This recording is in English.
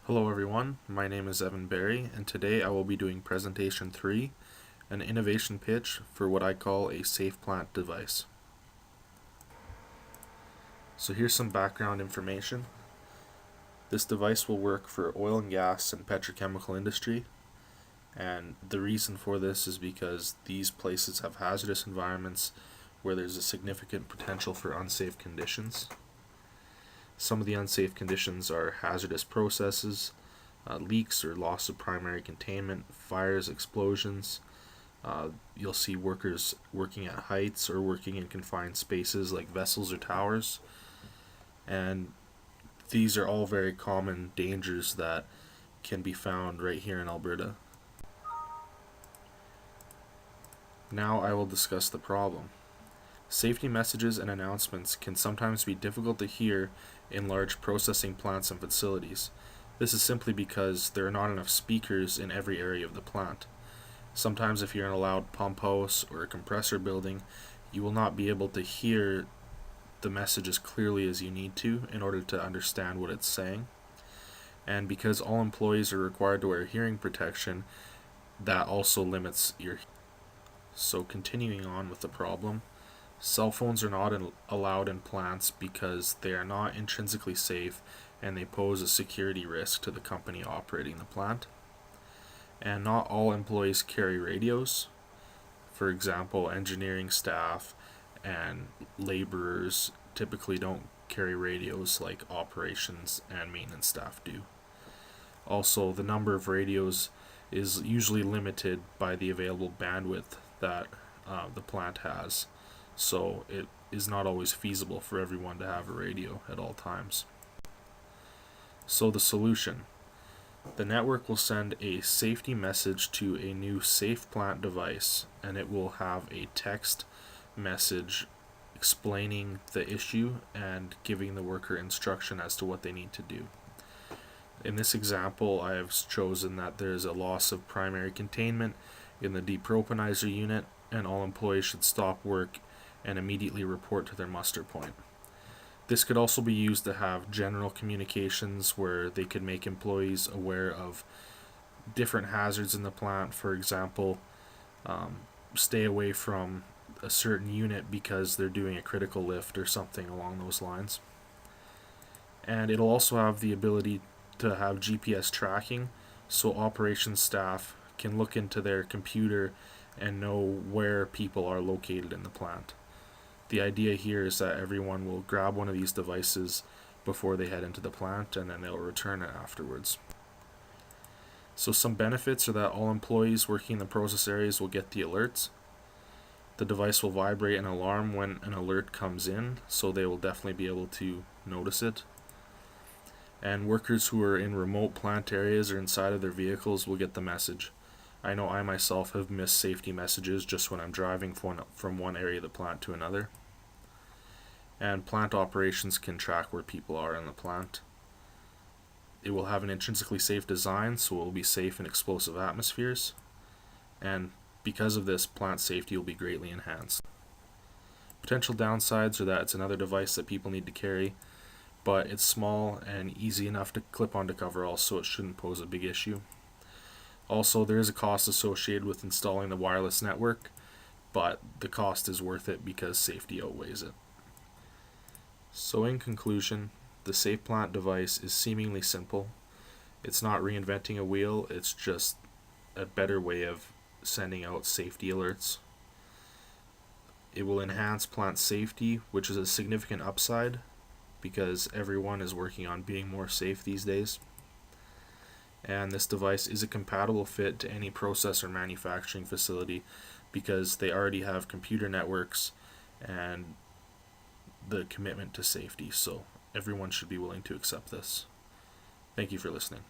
Hello everyone, my name is Evan Barry, and today I will be doing presentation 3, an innovation pitch for what I call a safe plant device. So here's some background information. This device will work for oil and gas and petrochemical industry, and the reason for this is because these places have hazardous environments where there's a significant potential for unsafe conditions. Some of the unsafe conditions are hazardous processes, leaks or loss of primary containment, fires, explosions. You'll see workers working at heights or working in confined spaces like vessels or towers. And these are all very common dangers that can be found right here in Alberta. Now I will discuss the problem. Safety messages and announcements can sometimes be difficult to hear in large processing plants and facilities. This is simply because there are not enough speakers in every area of the plant. Sometimes if you're in a loud pump house or a compressor building, you will not be able to hear the message as clearly as you need to in order to understand what it's saying. And because all employees are required to wear hearing protection, that also limits your hearing. So continuing on with the problem, cell phones are not allowed in plants because they are not intrinsically safe and they pose a security risk to the company operating the plant. And not all employees carry radios. For example, engineering staff and laborers typically don't carry radios like operations and maintenance staff do. Also, the number of radios is usually limited by the available bandwidth that the plant has. So it is not always feasible for everyone to have a radio at all times. So the solution. The network will send a safety message to a new safe plant device, and it will have a text message explaining the issue and giving the worker instruction as to what they need to do. In this example, I have chosen that there is a loss of primary containment in the depropanizer unit, and all employees should stop work and immediately report to their muster point. This could also be used to have general communications where they could make employees aware of different hazards in the plant. For example, stay away from a certain unit because they're doing a critical lift or something along those lines. And it'll also have the ability to have GPS tracking, so operations staff can look into their computer and know where people are located in the plant. The idea here is that everyone will grab one of these devices before they head into the plant, and then they'll return it afterwards. So some benefits are that all employees working in the process areas will get the alerts. The device will vibrate an alarm when an alert comes in, so they will definitely be able to notice it. And workers who are in remote plant areas or inside of their vehicles will get the message. I know I myself have missed safety messages just when I'm driving from one area of the plant to another. And plant operations can track where people are in the plant. It will have an intrinsically safe design, so it will be safe in explosive atmospheres. And because of this, plant safety will be greatly enhanced. Potential downsides are that it's another device that people need to carry, but it's small and easy enough to clip onto coveralls, so it shouldn't pose a big issue. Also, there is a cost associated with installing the wireless network, but the cost is worth it because safety outweighs it. So in conclusion, the Safe Plant device is seemingly simple. It's not reinventing a wheel, it's just a better way of sending out safety alerts. It will enhance plant safety, which is a significant upside because everyone is working on being more safe these days. And this device is a compatible fit to any process or manufacturing facility because they already have computer networks and the commitment to safety, so everyone should be willing to accept this. Thank you for listening.